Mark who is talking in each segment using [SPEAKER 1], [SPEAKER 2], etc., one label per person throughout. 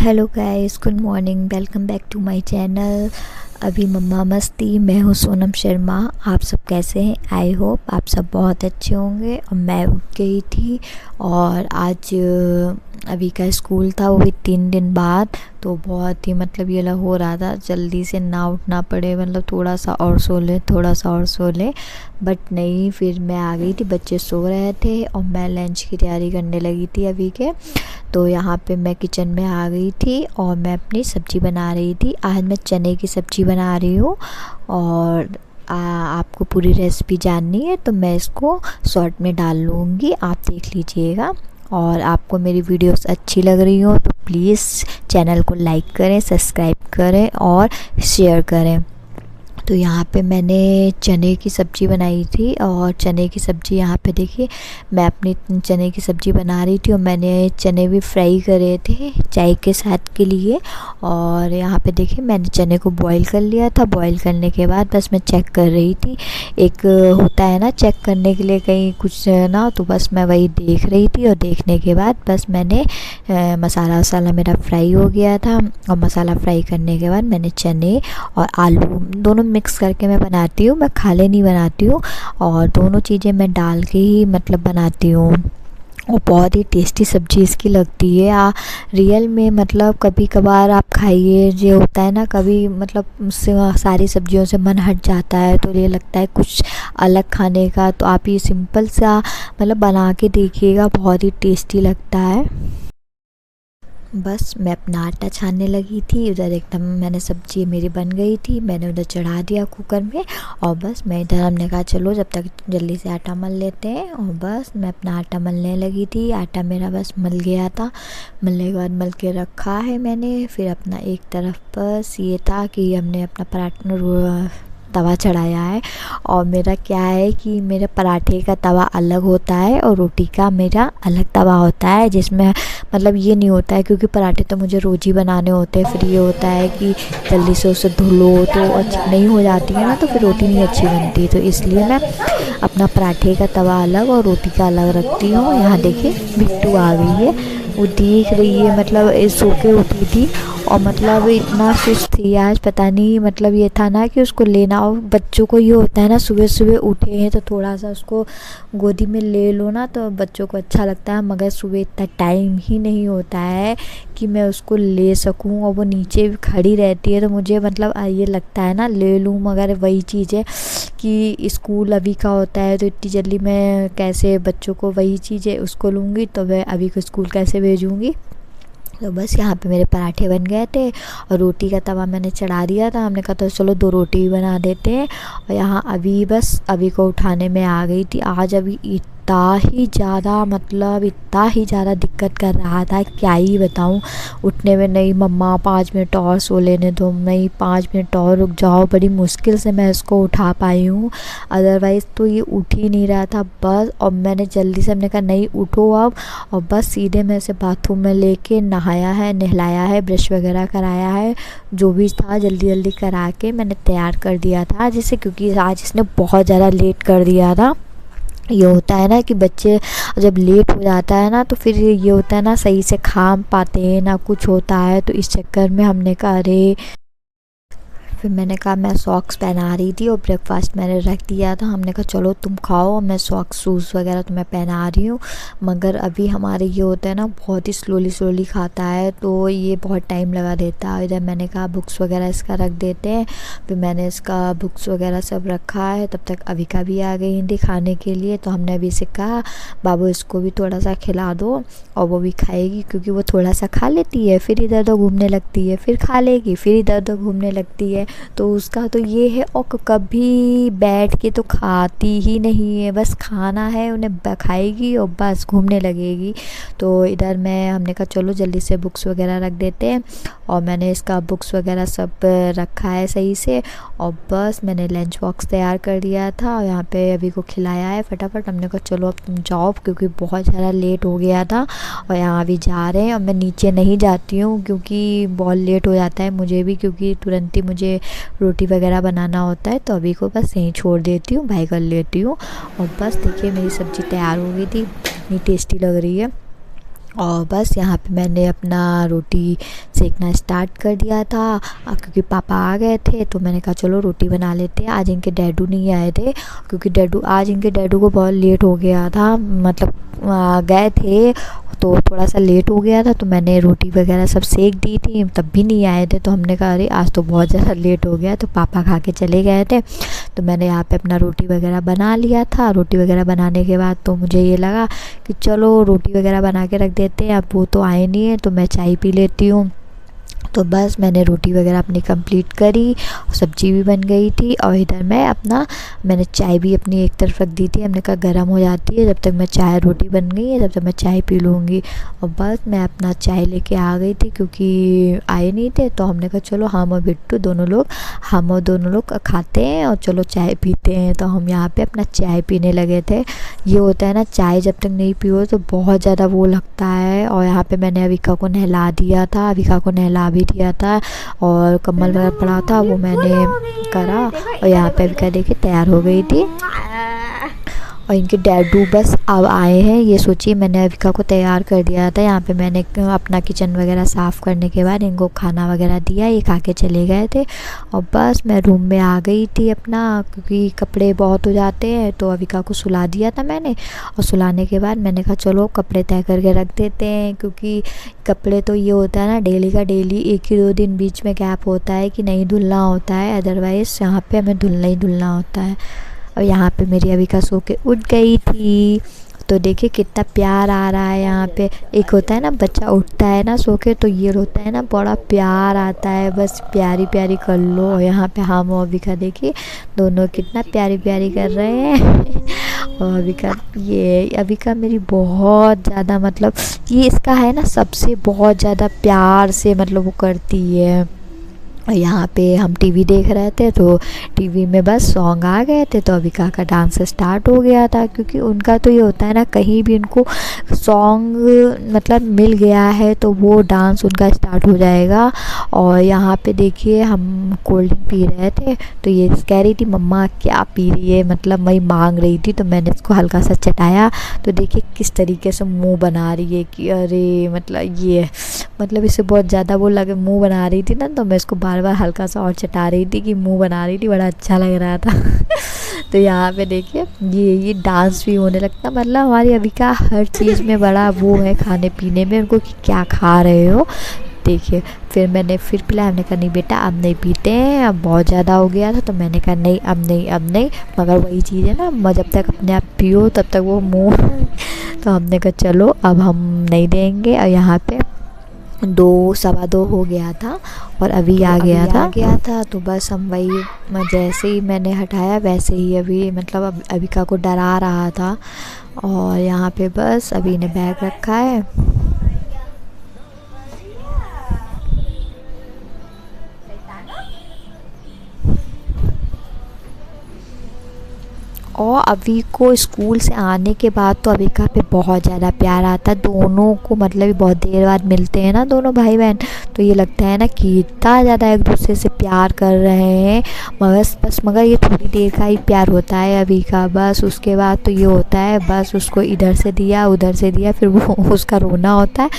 [SPEAKER 1] Hello guys, good morning. Welcome back to my channel. अभी मम्मा मस्ती। मैं हूँ सोनम शर्मा। आप सब कैसे हैं? आई होप आप सब बहुत अच्छे होंगे। और मैं उठ गई थी और आज अभी का स्कूल था, वो भी 3 दिन बाद। तो बहुत ही मतलब ये लग हो रहा था जल्दी से ना उठना पड़े, मतलब थोड़ा सा और सो ले, थोड़ा सा और सो ले, बट नहीं। फिर मैं आ गई थी, बच्चे सो रहे थे और मैं लंच की तैयारी करने लगी थी अभी के। तो यहाँ पे मैं किचन में आ गई थी और मैं अपनी सब्ज़ी बना रही थी। आज मैं चने की सब्ज़ी बना रही हूँ और आपको पूरी रेसिपी जाननी है तो मैं इसको शॉर्ट में डाल लूँगी, आप देख लीजिएगा। और आपको मेरी वीडियोस अच्छी लग रही हो तो प्लीज़ चैनल को लाइक करें, सब्सक्राइब करें और शेयर करें। तो यहाँ पे मैंने चने की सब्ज़ी बनाई थी और चने की सब्ज़ी यहाँ पे देखिए मैं अपनी चने की सब्ज़ी बना रही थी और मैंने चने भी फ्राई करे थे चाय के साथ के लिए। और यहाँ पे देखिए मैंने चने को बॉईल कर लिया था। बॉईल करने के बाद बस मैं चेक कर रही थी, एक होता है ना चेक करने के लिए कहीं कुछ ना, तो बस मैं वही देख रही थी। और देखने के बाद बस मैंने मसाला वसाला मेरा फ्राई हो गया था। और मसाला फ्राई करने के बाद मैंने चने और आलू दोनों मिक्स करके मैं बनाती हूँ, मैं खाले नहीं बनाती हूँ। और दोनों चीज़ें मैं डाल के ही मतलब बनाती हूँ और बहुत ही टेस्टी सब्ज़ी इसकी लगती है। रियल में मतलब कभी कभार आप खाइए, जो होता है ना कभी मतलब सारी सब्जियों से मन हट जाता है तो ये लगता है कुछ अलग खाने का, तो आप ये सिंपल सा मतलब बना के देखिएगा, बहुत ही टेस्टी लगता है। बस मैं अपना आटा छानने लगी थी, उधर एकदम मैंने सब्ज़ी मेरी बन गई थी, मैंने उधर चढ़ा दिया कुकर में। और बस मैं इधर हमने कहा चलो जब तक जल्दी से आटा मल लेते हैं। और बस मैं अपना आटा मलने लगी थी। आटा मेरा बस मल गया था, मलने के बाद मल के रखा है मैंने। फिर अपना एक तरफ बस ये था कि हमने अपना पराठा तवा चढ़ाया है। और मेरा क्या है कि मेरे पराठे का तवा अलग होता है और रोटी का मेरा अलग तवा होता है, जिसमें मतलब ये नहीं होता है क्योंकि पराठे तो मुझे रोज़ ही बनाने होते हैं। फिर ये होता है कि जल्दी से उसे धुलो तो अच्छी नहीं हो जाती है ना, तो फिर रोटी नहीं अच्छी बनती। तो इसलिए मैं अपना पराठे का तवा अलग और रोटी का अलग रखती हूँ। यहाँ देखिए बिट्टू आ गई है, वो देख रही है, मतलब सो के उठी थी और मतलब इतना सुस्त थी आज, पता नहीं। मतलब ये था ना कि उसको लेना हो, बच्चों को ये होता है ना सुबह सुबह उठे हैं तो थोड़ा सा उसको गोदी में ले लो ना तो बच्चों को अच्छा लगता है। मगर सुबह इतना टाइम ही नहीं होता है कि मैं उसको ले सकूं और वो नीचे भी खड़ी रहती है तो मुझे मतलब ये लगता है ना ले लूं। मगर वही चीज़ है कि स्कूल अभी का होता है तो इतनी जल्दी मैं कैसे बच्चों को, वही चीज़ है उसको लूँगी तो मैं अभी को स्कूल कैसे भेजूँगी। तो बस यहाँ पे मेरे पराठे बन गए थे और रोटी का तवा मैंने चढ़ा दिया था। हमने कहा तो चलो 2 रोटी भी बना देते हैं। और यहाँ अभी बस अभी को उठाने में आ गई थी। आज अभी इतना ही ज़्यादा मतलब इतना ही ज़्यादा दिक्कत कर रहा था, क्या ही बताऊँ। उठने में, नहीं मम्मा 5 मिनट और सो लेने दो, नहीं 5 मिनट और रुक जाओ। बड़ी मुश्किल से मैं इसको उठा पाई हूँ, अदरवाइज़ तो ये उठ ही नहीं रहा था बस। और मैंने जल्दी से हमने कहा नहीं उठो अब, और बस सीधे मैं इसे बाथरूम में लेके नहाया है, नहलाया है, ब्रश वगैरह कराया है, जो भी था जल्दी जल्दी करा के मैंने तैयार कर दिया था जिसे, क्योंकि आज इसने बहुत ज़्यादा लेट कर दिया था। ये होता है ना कि बच्चे जब लेट हो जाता है ना तो फिर ये होता है ना सही से खा पाते हैं ना कुछ होता है, तो इस चक्कर में हमने कहा अरे। फिर मैंने कहा मैं सॉक्स पहना रही थी और ब्रेकफास्ट मैंने रख दिया था। हमने कहा चलो तुम खाओ, मैं सॉक्स शूज़ वगैरह तुम्हें पहना रही हूँ। मगर अभी हमारे ये होता है ना बहुत ही स्लोली खाता है तो ये बहुत टाइम लगा देता है। इधर मैंने कहा बुक्स वगैरह इसका रख देते हैं। फिर मैंने इसका बुक्स वगैरह सब रखा है। तब तक अविका भी आ गई थी खाने के लिए, तो हमने अभी से कहा बाबू इसको भी थोड़ा सा खिला दो और वो भी खाएगी, क्योंकि वो थोड़ा सा खा लेती है फिर इधर उधर घूमने लगती है, फिर खा लेगी फिर इधर उधर घूमने लगती है। तो उसका तो ये है, और कभी बैठ के तो खाती ही नहीं है, बस खाना है उन्हें खाएगी और बस घूमने लगेगी। तो इधर हमने कहा चलो जल्दी से बुक्स वगैरह रख देते हैं। और मैंने इसका बुक्स वगैरह सब रखा है सही से। और बस मैंने लंच बॉक्स तैयार कर दिया था और यहाँ पे अभी को खिलाया है फटाफट। हमने कहा चलो अब तुम जाओ, क्योंकि बहुत ज़्यादा लेट हो गया था। और यहाँ अभी जा रहे हैं और मैं नीचे नहीं जाती हूँ क्योंकि बहुत लेट हो जाता है मुझे भी, क्योंकि तुरंत ही मुझे रोटी वगैरह बनाना होता है। तो अभी को बस यहीं छोड़ देती हूँ, भाई कर लेती हूँ। और बस देखिए मेरी सब्ज़ी तैयार हो गई थी, इतनी टेस्टी लग रही है। और बस यहाँ पे मैंने अपना रोटी सेकना स्टार्ट कर दिया था। क्योंकि पापा आ गए थे तो मैंने कहा चलो रोटी बना लेते हैं। आज इनके डैडू नहीं आए थे, क्योंकि आज इनके डैडू को बहुत लेट हो गया था, मतलब गए थे तो थोड़ा सा लेट हो गया था। तो मैंने रोटी वगैरह सब सेक दी थी, तब भी नहीं आए थे। तो हमने कहा अरे आज तो बहुत ज़्यादा लेट हो गया, तो पापा खा के चले गए थे। तो मैंने यहाँ पे अपना रोटी वगैरह बना लिया था। रोटी वगैरह बनाने के बाद तो मुझे ये लगा कि चलो रोटी वगैरह बना के रख देते हैं, अब वो तो आए नहीं है तो मैं चाय पी लेती हूँ। तो बस मैंने रोटी वगैरह अपनी कंप्लीट करी, सब्जी भी बन गई थी और इधर मैंने चाय भी अपनी एक तरफ रख दी थी। हमने कहा गर्म हो जाती है, जब तक मैं चाय रोटी बन गई है जब तक मैं चाय पी लूँगी। और बस मैं अपना चाय लेके आ गई थी, क्योंकि आए नहीं थे। तो हमने कहा चलो हम और बिट्टू दोनों लोग खाते हैं और चलो चाय पीते हैं। तो हम यहाँ पे अपना चाय पीने लगे थे। ये होता है ना, चाय जब तक नहीं पियो तो बहुत ज़्यादा वो लगता है। और यहाँ पे मैंने अविका को नहला दिया था, अविका को नहला भी दिया था और कम्बल वगैरह पड़ा था वो मैंने करा। और यहाँ पे अविका देखिए तैयार हो गई थी। और इनके डैडू बस अब आए हैं। ये सोचिए मैंने अविका को तैयार कर दिया था। यहाँ पे मैंने अपना किचन वगैरह साफ़ करने के बाद इनको खाना वगैरह दिया, ये खा के चले गए थे। और बस मैं रूम में आ गई थी अपना, क्योंकि कपड़े बहुत हो जाते हैं। तो अविका को सुला दिया था मैंने, और सुलाने के बाद मैंने कहा चलो कपड़े तय करके रख देते हैं। क्योंकि कपड़े तो ये होता है ना डेली का डेली, 1 ही 2 दिन बीच में गैप होता है कि नहीं धुलना होता है, अदरवाइज़ यहाँ पे हमें धुलना ही धुलना होता है। और यहाँ पे मेरी अविका सो के उठ गई थी। तो देखिए कितना प्यार आ रहा है यहाँ पे। एक होता है ना बच्चा उठता है ना सो के, तो ये होता है ना बड़ा प्यार आता है, बस प्यारी प्यारी कर लो। और यहाँ पे हम और अविका देखिए दोनों कितना प्यारी प्यारी कर रहे हैं। और अविका मेरी बहुत ज़्यादा, मतलब ये इसका है ना सबसे बहुत ज़्यादा प्यार से मतलब वो करती है। यहाँ पे हम टीवी देख रहे थे तो टीवी में बस सॉन्ग आ गए थे, तो अविका का डांस स्टार्ट हो गया था। क्योंकि उनका तो ये होता है ना कहीं भी उनको सॉन्ग मतलब मिल गया है तो वो डांस उनका स्टार्ट हो जाएगा। और यहाँ पे देखिए हम कोल्ड ड्रिंक पी रहे थे, तो ये कह रही थी मम्मा क्या पी रही है, मतलब मैं मांग रही थी। तो मैंने इसको हल्का सा चटाया, तो देखिए किस तरीके से मुँह बना रही है कि अरे मतलब इसे बहुत ज़्यादा वो लगे मुँह बना रही थी ना, तो मैं इसको बार बार हल्का सा और चटा रही थी कि मुंह बना रही थी, बड़ा अच्छा लग रहा था। तो यहाँ पे देखिए ये डांस भी होने लगता, मतलब हमारी अविका हर चीज़ में बड़ा वो है खाने पीने में, उनको कि क्या खा रहे हो। देखिए फिर मैंने पिलाया, हमने कहा नहीं बेटा अब नहीं पीते हैं, अब बहुत ज़्यादा हो गया था। तो मैंने कहा नहीं अब नहीं, मगर वही चीज़ है ना जब तक अपने आप पियो तब तक वो मुँह। तो हमने कहा चलो अब हम नहीं देंगे। और यहाँ पे 2 सवा 2 हो गया था और अभी आ गया था। तो बस हम वही जैसे ही मैंने हटाया वैसे ही अभी मतलब अविका को डरा रहा था। और यहाँ पे बस अभी ने बैग रखा है। और अभी को स्कूल से आने के बाद तो अविका पे बहुत ज़्यादा प्यार आता है दोनों को, मतलब बहुत देर बाद मिलते हैं ना दोनों भाई बहन, तो ये लगता है ना कि इतना ज़्यादा एक दूसरे से प्यार कर रहे हैं। मगर ये थोड़ी देर का ही प्यार होता है अविका, बस उसके बाद तो ये होता है बस उसको इधर से दिया फिर वो उसका रोना होता है।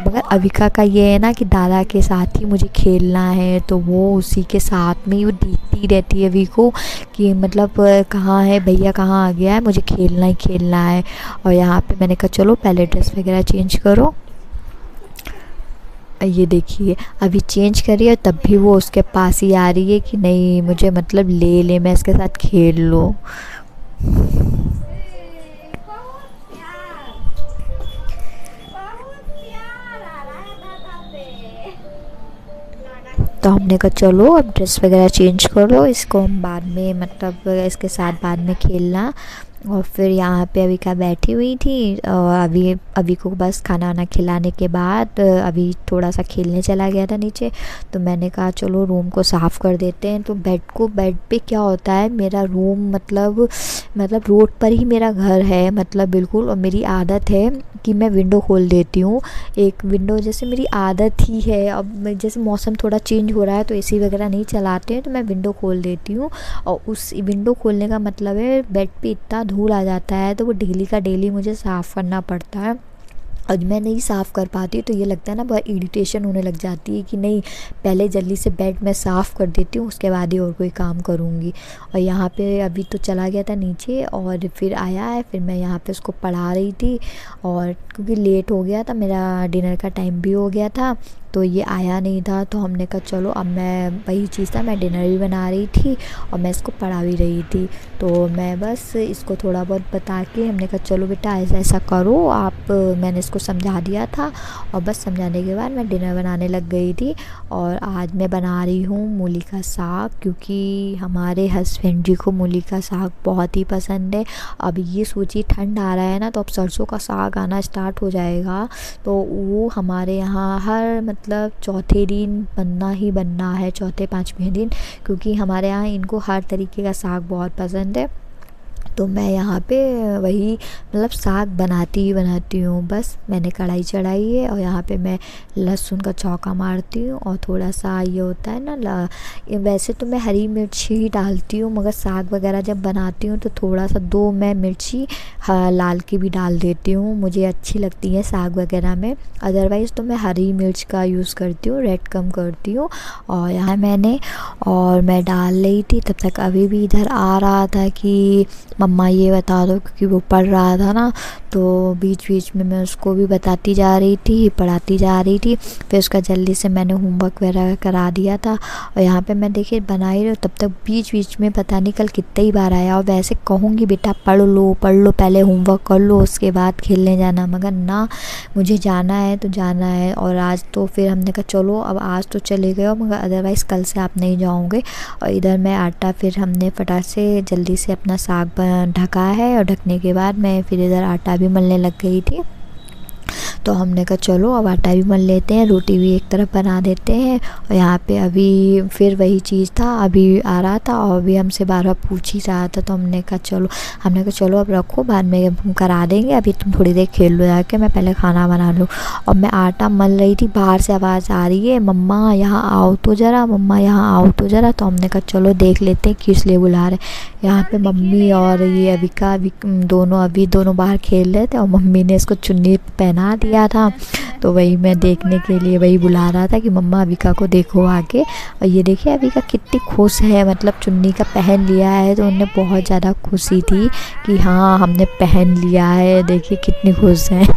[SPEAKER 1] मगर अविका का ये है ना कि दादा के साथ ही मुझे खेलना है, तो वो उसी के साथ में ही वो देखती रहती है अभी को कि मतलब कहाँ है भैया, कहाँ आ गया है, मुझे खेलना ही खेलना है। और यहाँ पे मैंने कहा चलो पहले ड्रेस वगैरह चेंज करो। ये देखिए अभी चेंज करी है तब भी वो उसके पास ही आ रही है कि नहीं मुझे मतलब ले मैं इसके साथ खेल लूँ। तो हमने कहा चलो अब ड्रेस वगैरह चेंज करो, इसको हम बाद में मतलब इसके साथ बाद में खेलना। और फिर यहाँ पे अविका बैठी हुई थी और अभी को बस खाना वाना खिलाने के बाद अभी थोड़ा सा खेलने चला गया था नीचे। तो मैंने कहा चलो रूम को साफ़ कर देते हैं। तो बेड पे क्या होता है, मेरा रूम मतलब रोड पर ही मेरा घर है मतलब बिल्कुल। और मेरी आदत है कि मैं विंडो खोल देती हूँ, एक विंडो जैसे मेरी आदत ही है। अब जैसे मौसम थोड़ा चेंज हो रहा है तो एसी वगैरह नहीं चलाते हैं तो मैं विंडो खोल देती हूँ। और उस विंडो खोलने का मतलब है बेड पे इतना धूल आ जाता है तो वो डेली का डेली मुझे साफ़ करना पड़ता है। और मैं नहीं साफ़ कर पाती तो ये लगता है ना बहुत इरिटेशन होने लग जाती है कि नहीं, पहले जल्दी से बेड मैं साफ़ कर देती हूँ, उसके बाद ही और कोई काम करूँगी। और यहाँ पे अभी तो चला गया था नीचे और फिर आया है, फिर मैं यहाँ पे उसको पढ़ा रही थी। और क्योंकि लेट हो गया था, मेरा डिनर का टाइम भी हो गया था, तो ये आया नहीं था, तो हमने कहा चलो अब मैं वही चीज़ था, मैं डिनर भी बना रही थी और मैं इसको पढ़ा भी रही थी। तो मैं बस इसको थोड़ा बहुत बता के हमने कहा चलो बेटा ऐसा ऐसा करो आप, मैंने इसको समझा दिया था। और बस समझाने के बाद मैं डिनर बनाने लग गई थी। और आज मैं बना रही हूँ मूली का साग, क्योंकि हमारे हस्बैंड जी को मूली का साग बहुत ही पसंद है। अब ये सोचिए ठंड आ रहा है ना, तो अब सरसों का साग आना स्टार्ट हो जाएगा, तो वो हमारे यहाँ हर मतलब चौथे दिन बनना ही बनना है, चौथे पाँचवें दिन, क्योंकि हमारे यहाँ इनको हर तरीके का साग बहुत पसंद है। तो मैं यहाँ पे वही मतलब साग बनाती हूँ। बस मैंने कढ़ाई चढ़ाई है और यहाँ पे मैं लहसुन का छौंका मारती हूँ और थोड़ा सा ये होता है ना वैसे तो मैं हरी मिर्ची ही डालती हूँ, मगर साग वगैरह जब बनाती हूँ तो थोड़ा सा 2 मैं मिर्ची लाल की भी डाल देती हूँ, मुझे अच्छी लगती है साग वगैरह में। अदरवाइज़ तो मैं हरी मिर्च का यूज़ करती हूँ, रेड कम करती हूँ। और यहाँ मैं डाल रही थी, तब तक अभी भी इधर आ रहा था कि मम्मा ये बता दो, क्योंकि वो पढ़ रहा था ना, तो बीच बीच में मैं उसको भी बताती जा रही थी, पढ़ाती जा रही थी। फिर उसका जल्दी से मैंने होमवर्क वगैरह करा दिया था। और यहाँ पे मैं देखिए बना ही रही हूँ, तब तक बीच बीच में पता नहीं कल कितनी ही बार आया। और वैसे कहूँगी बेटा पढ़ लो पहले होमवर्क कर लो, उसके बाद खेलने जाना, मगर ना मुझे जाना है तो जाना है। और आज तो फिर हमने कहा चलो अब आज तो चले गए हो, मगर अदरवाइज़ कल से आप नहीं जाओगे। और इधर मैं आटा फिर हमने फटाक से जल्दी से अपना साग ढका है, और ढकने के बाद मैं फिर इधर आटा भी मलने लग गई थी। तो हमने कहा चलो अब आटा भी मल लेते हैं, रोटी भी एक तरफ बना देते हैं। और यहाँ पे अभी फिर वही चीज़ था, अभी आ रहा था और अभी हमसे बार बार पूछ ही रहा था, तो हमने कहा चलो अब रखो, बाद में हम करा देंगे, अभी तुम थोड़ी देर खेल लो जाके, मैं पहले खाना बना लूँ। और मैं आटा मल रही थी, बाहर से आवाज़ आ रही है मम्मा यहाँ आओ तो ज़रा, मम्मा यहाँ आओ तो ज़रा। तो हमने कहा चलो देख लेते हैं किस लिए बुला रहे। यहाँ पे मम्मी और ये अविका दोनों बाहर खेल रहे थे, और मम्मी ने इसको चुन्नी पहना दिया था, तो वही मैं देखने के लिए वही बुला रहा था कि मम्मा अविका को देखो आके। और ये देखिए अविका कितनी खुश है, मतलब चुन्नी का पहन लिया है, तो उन्हें बहुत ज़्यादा खुशी थी कि हाँ हमने पहन लिया है, देखिए कितनी खुश है।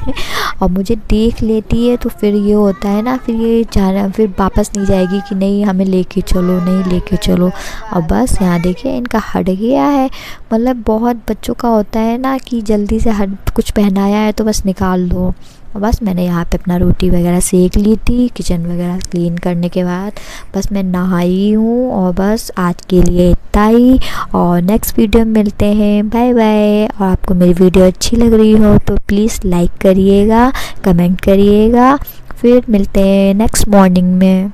[SPEAKER 1] और मुझे देख लेती है तो फिर ये होता है ना, फिर ये जाना फिर वापस नहीं जाएगी कि नहीं हमें लेके चलो, नहीं लेके चलो। और बस यहाँ देखिए इनका हट गया है, मतलब बहुत बच्चों का होता है ना कि जल्दी से हट कुछ पहनाया है तो बस निकाल दो। और बस मैंने यहाँ पे अपना रोटी वगैरह सेक ली थी, किचन वगैरह क्लीन करने के बाद बस मैं नहाई हूँ। और बस आज के लिए इतना ही, और नेक्स्ट वीडियो में मिलते हैं, बाय बाय। और आपको मेरी वीडियो अच्छी लग रही हो तो प्लीज़ लाइक करिएगा, कमेंट करिएगा। फिर मिलते हैं नेक्स्ट मॉर्निंग में।